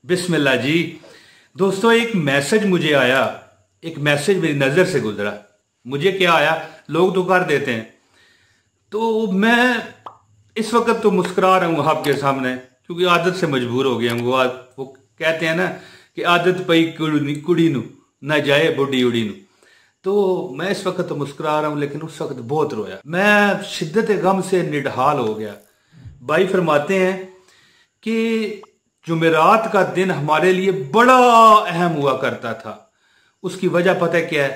बिस्मिल्लाह जी। दोस्तों, एक मैसेज मुझे आया, एक मैसेज मेरी नज़र से गुजरा। मुझे क्या आया, लोग तो कर देते हैं, तो मैं इस वक्त तो मुस्कुरा रहा हूँ आपके सामने, क्योंकि आदत से मजबूर हो गया हूँ। वो कहते हैं ना कि आदत पई कुड़ी नू ना जाए बुढ़ी उड़ी नू। तो मैं इस वक्त तो मुस्कुरा रहा हूँ, लेकिन उस वक्त बहुत रोया। मैं शिद्दत गम से निढाल हो गया। भाई फरमाते हैं कि जुमेरात का दिन हमारे लिए बड़ा अहम हुआ करता था। उसकी वजह पता है क्या है?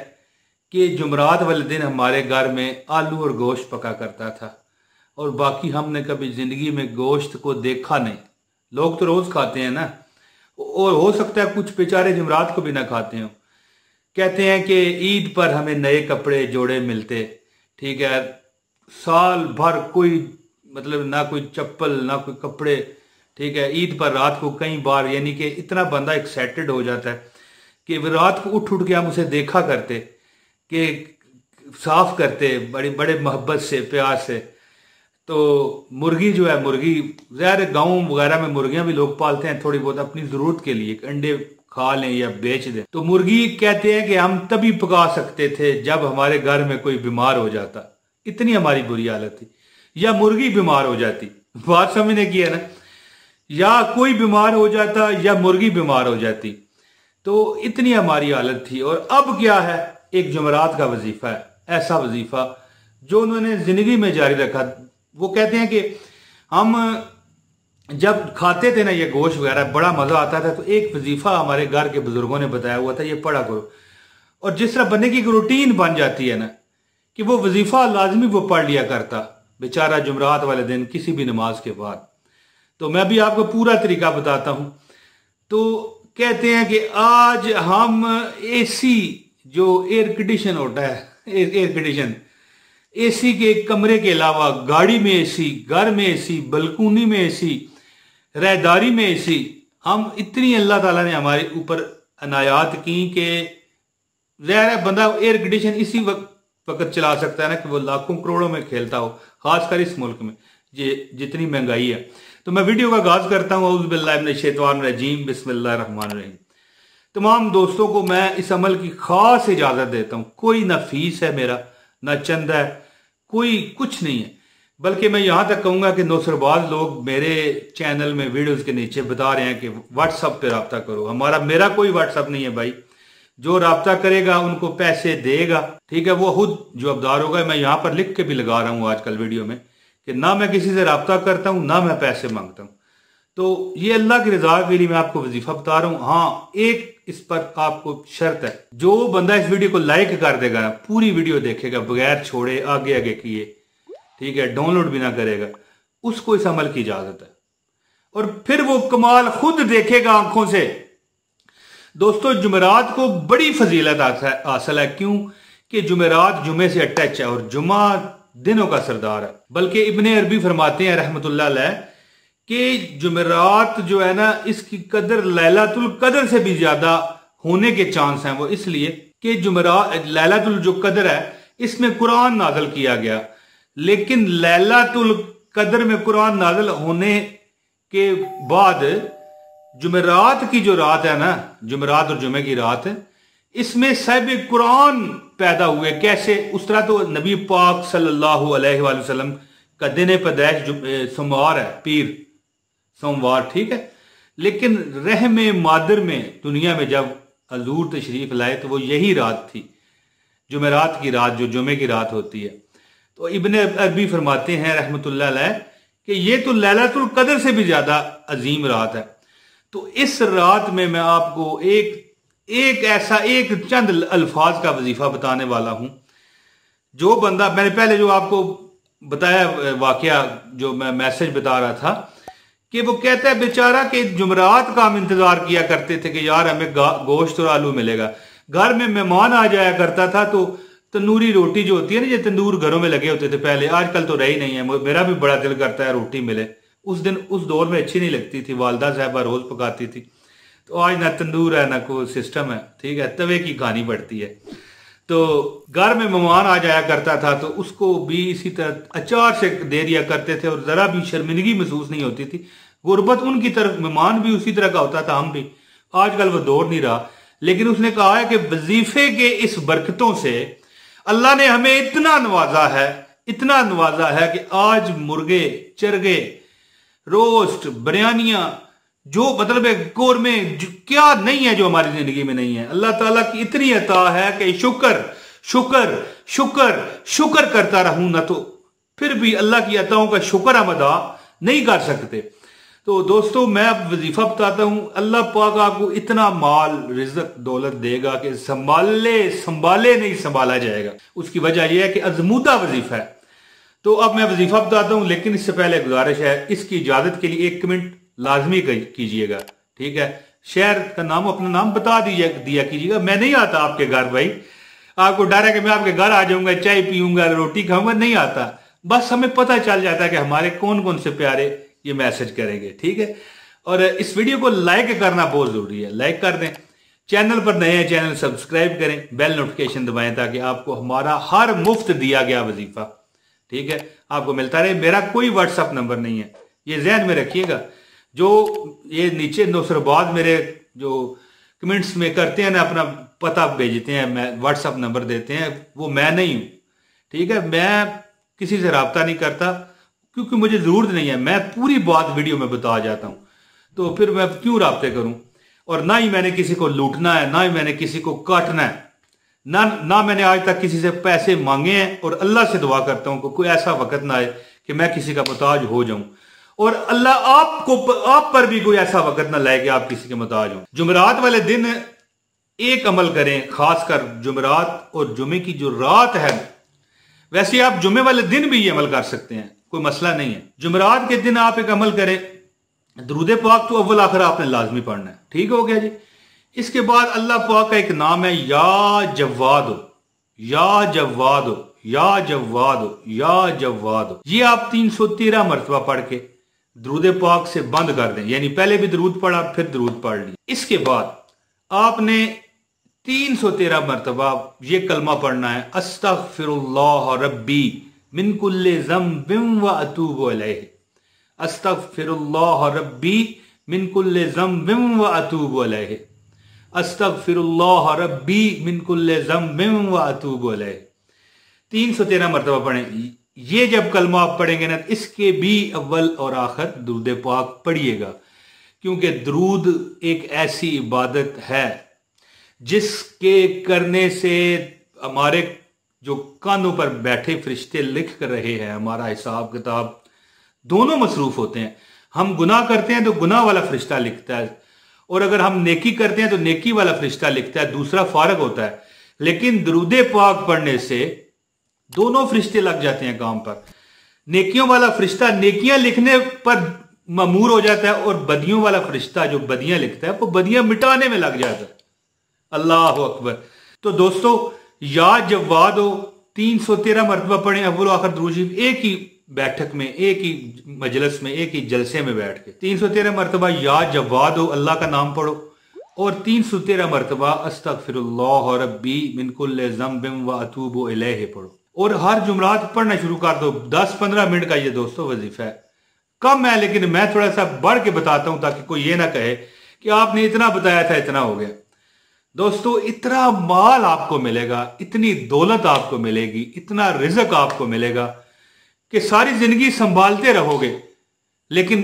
कि जुमेरात वाले दिन हमारे घर में आलू और गोश्त पका करता था, और बाकी हमने कभी जिंदगी में गोश्त को देखा नहीं। लोग तो रोज खाते हैं ना, और हो सकता है कुछ बेचारे जुमेरात को भी ना खाते हो। कहते हैं कि ईद पर हमें नए कपड़े जोड़े मिलते, ठीक है। साल भर कोई मतलब ना कोई चप्पल ना कोई कपड़े, ठीक है। ईद पर रात को कई बार, यानी कि इतना बंदा एक्साइटेड हो जाता है कि रात को उठ उठ के हम उसे देखा करते, कि साफ करते बड़ी बड़े मोहब्बत से प्यार से। तो मुर्गी जो है, मुर्गी ज़ाहिर गाँव वगैरह में मुर्गियां भी लोग पालते हैं थोड़ी बहुत अपनी ज़रूरत के लिए, अंडे खा लें या बेच दें। तो मुर्गी कहते हैं कि हम तभी पका सकते थे जब हमारे घर में कोई बीमार हो जाता। इतनी हमारी बुरी हालत थी, या मुर्गी बीमार हो जाती, बात समझने की है ना। या कोई बीमार हो जाता या मुर्गी बीमार हो जाती, तो इतनी हमारी हालत थी। और अब क्या है, एक जुमेरात का वजीफा है, ऐसा वजीफा जो उन्होंने जिंदगी में जारी रखा। वो कहते हैं कि हम जब खाते थे ना ये गोश्त वगैरह, बड़ा मजा आता था। तो एक वजीफा हमारे घर के बुजुर्गों ने बताया हुआ था, ये पढ़ा करो। और जिस तरह बंदे की एक रूटीन बन जाती है ना, कि वो वजीफा लाजमी वो पढ़ लिया करता बेचारा जुमेरात वाले दिन किसी भी नमाज के बाद। तो मैं भी आपको पूरा तरीका बताता हूं। तो कहते हैं कि आज हम एसी, जो एयर कंडीशन होता है, एयर कंडीशन, एसी के कमरे के अलावा गाड़ी में एसी, घर में एसी, बलकूनी में एसी, रहदारी में एसी, हम इतनी अल्लाह ताला ने हमारे ऊपर अनायात की कि ज़ाहिर है बंदा एयर कंडीशन इसी वक्त चला सकता है ना कि वो लाखों करोड़ों में खेलता हो, खासकर इस मुल्क में ये जितनी महंगाई है। तो मैं वीडियो का आगाज करता हूँ। औज़ु बिल्लाहि मिनश शैतानिर रजीम, बिस्मिल्लाहिर रहमानिर रहीम। तमाम दोस्तों को मैं इस अमल की खास इजाजत देता हूँ। कोई ना फीस है मेरा, ना चंदा है, कोई कुछ नहीं है। बल्कि मैं यहां तक कहूंगा कि नौसरबाज लोग मेरे चैनल में वीडियोस के नीचे बता रहे हैं कि व्हाट्सएप पे रब्ता करो। मेरा कोई व्हाट्सएप नहीं है भाई। जो रब्ता करेगा उनको पैसे देगा, ठीक है, वो खुद जवाबदार होगा। मैं यहां पर लिख के भी लगा रहा हूं आजकल वीडियो में कि ना मैं किसी से रब्ता करता हूं, ना मैं पैसे मांगता हूं। तो ये अल्लाह की रजा के लिए मैं आपको वजीफा बता रहा हूं। हाँ, एक इस पर आपको शर्त है, जो बंदा इस वीडियो को लाइक कर देगा ना, पूरी वीडियो देखेगा बगैर छोड़े, आगे आगे किए, ठीक है, डाउनलोड भी ना करेगा, उसको इस अमल की इजाजत है। और फिर वो कमाल खुद देखेगा आंखों से। दोस्तों, जुमेरात को बड़ी फजीलत हासिल है। क्यों? कि जुमेरात जुमे से अटैच है और जुमा दिनों का सरदार है। बल्कि इब्ने अरबी फरमाते हैं रहमतुल्लाह अलैह कि जुमेरात जो है ना, इसकी कदर लैलातुल कदर से भी ज्यादा होने के चांस हैं। वो इसलिए कि जुमेरात, लैलातुल जो कदर है, इसमें कुरान नाज़िल किया गया। लेकिन लैलातुल कदर में कुरान नाज़िल होने के बाद जुमेरात की जो रात है ना, जुमेरात और जुमे की रात, इसमें साहिब कुरान पैदा हुए। कैसे? उस तरह तो नबी पाक सल्लल्लाहु अलैहि वसल्लम का दिन पैदाइश सोमवार है, पीर सोमवार, ठीक है। लेकिन रहमे मादर में दुनिया में जब हजूर तशरीफ लाए तो वो यही रात थी, जुमेरात की रात, जो जुमे की रात होती है। तो इब्ने अरबी फरमाते हैं रहमतुल्लाह अलैह कि ये तो लैलातुल कदर से भी ज्यादा अजीम रात है। तो इस रात में मैं आपको एक चंद अल्फाज का वजीफा बताने वाला हूं। जो बंदा, मैंने पहले जो आपको बताया वाकया, जो मैं मैसेज बता रहा था, कि वो कहता है बेचारा कि जुमेरात का हम इंतजार किया करते थे कि यार हमें गोश्त और आलू मिलेगा। घर में मेहमान आ जाया करता था तो तंदूरी रोटी जो होती है ना, ये तंदूर घरों में लगे होते थे पहले, आजकल तो रही नहीं है। मेरा भी बड़ा दिल करता है रोटी मिले। उस दिन उस दौर में अच्छी नहीं लगती थी, वालदा साहबा रोज पकाती थी। तो आज ना तंदूर है ना कोई सिस्टम है, ठीक है, तवे की खानी पड़ती है। तो घर में मेहमान आ जाया करता था तो उसको भी इसी तरह अचार से दे दिया करते थे, और जरा भी शर्मिंदगी महसूस नहीं होती थी। गुर्बत उनकी तरफ, मेहमान भी उसी तरह का होता था, हम भी। आजकल वो दौर नहीं रहा। लेकिन उसने कहा है कि वजीफे के इस बरकतों से अल्लाह ने हमें इतना नवाजा है, इतना नवाजा है कि आज मुर्गे, चरगे, रोस्ट, बिरयानियां, जो मतलब है कोरमे, क्या नहीं है जो हमारी जिंदगी में नहीं है। अल्लाह ताला की इतनी अता है कि शुक्र शुक्र शुक्र शुक्र करता रहूं ना, तो फिर भी अल्लाह की अताओं का शुक्र हम अदा नहीं कर सकते। तो दोस्तों, मैं अब वजीफा बताता हूं। अल्लाह पाक आपको इतना माल, रिज़्क, दौलत देगा कि संभाले नहीं संभाला जाएगा। उसकी वजह यह है कि अजमूदा वजीफा है। तो अब मैं वजीफा बताता हूं, लेकिन इससे पहले गुजारिश है, इसकी इजाजत के लिए 1 मिनट लाजमी कीजिएगा, ठीक है। शहर का नाम, अपना नाम बता दिया कीजिएगा। मैं नहीं आता आपके घर भाई, आपको डर है कि मैं आपके घर आ जाऊंगा, चाय पीऊंगा, रोटी खाऊंगा, नहीं आता। बस हमें पता चल जाता है कि हमारे कौन कौन से प्यारे ये मैसेज करेंगे, ठीक है। और इस वीडियो को लाइक करना बहुत जरूरी है, लाइक कर दें। चैनल पर नए हैं, चैनल सब्सक्राइब करें, बेल नोटिफिकेशन दबाएं ताकि आपको हमारा हर मुफ्त दिया गया वजीफा, ठीक है, आपको मिलता रहे। मेरा कोई व्हाट्सअप नंबर नहीं है, ये जहन में रखिएगा। जो ये नीचे नौसरबाद मेरे जो कमेंट्स में करते हैं ना, अपना पता भेजते हैं, मैं व्हाट्सअप नंबर देते हैं, वो मैं नहीं हूं, ठीक है। मैं किसी से रब्ता नहीं करता क्योंकि मुझे जरूरत नहीं है। मैं पूरी बात वीडियो में बता जाता हूं, तो फिर मैं क्यों रब्ते करूं। और ना ही मैंने किसी को लूटना है, ना ही मैंने किसी को काटना है, ना मैंने आज तक किसी से पैसे मांगे हैं। और अल्लाह से दुआ करता हूं कि कोई ऐसा वक्त ना आए कि मैं किसी का मुताज हो जाऊं। और अल्लाह आप पर भी कोई ऐसा वक्त ना लाए कि आप किसी के मुताज हो। जुमेरात वाले दिन एक अमल करें, खासकर जुमेरात और जुमे की जो रात है। वैसे आप जुमे वाले दिन भी ये अमल कर सकते हैं, कोई मसला नहीं है। जुमेरात के दिन आप एक अमल करें, दुरूद पाक तो अव्वल आखिर आपने लाजमी पढ़ना है, ठीक हो गया जी। इसके बाद अल्लाह पाक का एक नाम है या जव्वाद, या जव्वाद, या जव्वाद, या जव्वाद। ये आप 313 मरतबा पढ़ के दुरूद पाक से बंद कर दें, यानी पहले भी दुरूद पढ़ा फिर दुरूद पढ़ ली। इसके बाद आपने 313 मरतबा ये कलमा पढ़ना है, अस्तगफिरुल्लाह रब्बी मिन कुल्लि ज़म्बिन व अतूबु अलैहि, अस्तगफिरुल्लाह रब्बी मिन कुल्लि ज़म्बिन व अतूबु अलैहि, अस्तगफिरुल्लाह रब्बी मिन कुल्लि ज़म्बिन व अतूबु अलैहि। 313 मरतबा पढ़ें। ये जब कलमा आप पढ़ेंगे ना, इसके भी अव्वल और आखिर दुरूद पाक पढ़िएगा, क्योंकि दुरूद एक ऐसी इबादत है जिसके करने से हमारे जो कानों पर बैठे फरिश्ते लिख कर रहे हैं, हमारा हिसाब किताब दोनों मसरूफ होते हैं। हम गुनाह करते हैं तो गुनाह वाला फरिश्ता लिखता है, और अगर हम नेकी करते हैं तो नेकी वाला फरिश्ता लिखता है, दूसरा फारग होता है। लेकिन दुरूद पाक पढ़ने से दोनों फरिश्ते लग जाते हैं काम पर। नेकियों वाला फरिश्ता नेकियां लिखने पर ममूर हो जाता है, और बदियों वाला फरिश्ता जो बदियां लिखता है वो बदियां मिटाने में लग जाता है। अल्लाह अकबर। तो दोस्तों, या जव्वाद 313 मरतबा पढ़े अव्वल आखिर दुरूद शरीफ, एक ही बैठक में, एक ही मजलिस में, एक ही जलसे में बैठ के 313 मरतबा या जव्वाद अल्लाह का नाम पढ़ो, और 313 मरतबा अस्तगफिरुल्लाह रब्बी मिन कुल्लि ज़म्बिन व अतूबु इलैहि पढ़ो। और हर जुमरात पढ़ना शुरू कर दो। 10-15 मिनट का ये दोस्तों वजीफा है, कम है, लेकिन मैं थोड़ा सा बढ़ के बताता हूं ताकि कोई ये ना कहे कि आपने इतना बताया था इतना हो गया। दोस्तों, इतना माल आपको मिलेगा, इतनी दौलत आपको मिलेगी, इतना रिज़्क आपको मिलेगा कि सारी जिंदगी संभालते रहोगे, लेकिन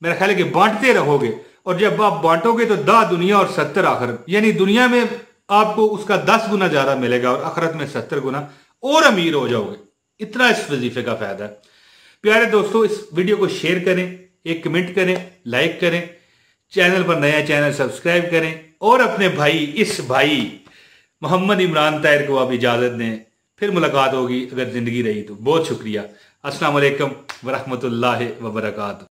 मेरा ख्याल है कि बांटते रहोगे। और जब आप बांटोगे तो 10 दुनिया और 70 आखिरत, यानी दुनिया में आपको उसका 10 गुना ज्यादा मिलेगा और आखिरत में 70 गुना, और अमीर हो जाओगे। इतना इस वजीफे का फायदा है। प्यारे दोस्तों, इस वीडियो को शेयर करें, एक कमेंट करें, लाइक करें, चैनल पर नया चैनल सब्सक्राइब करें, और अपने भाई, इस भाई मोहम्मद इमरान ताहिर को आप इजाजत दें। फिर मुलाकात होगी अगर जिंदगी रही तो। बहुत शुक्रिया। अस्सलाम वालेकुम व रहमतुल्लाहि व बरकातहू।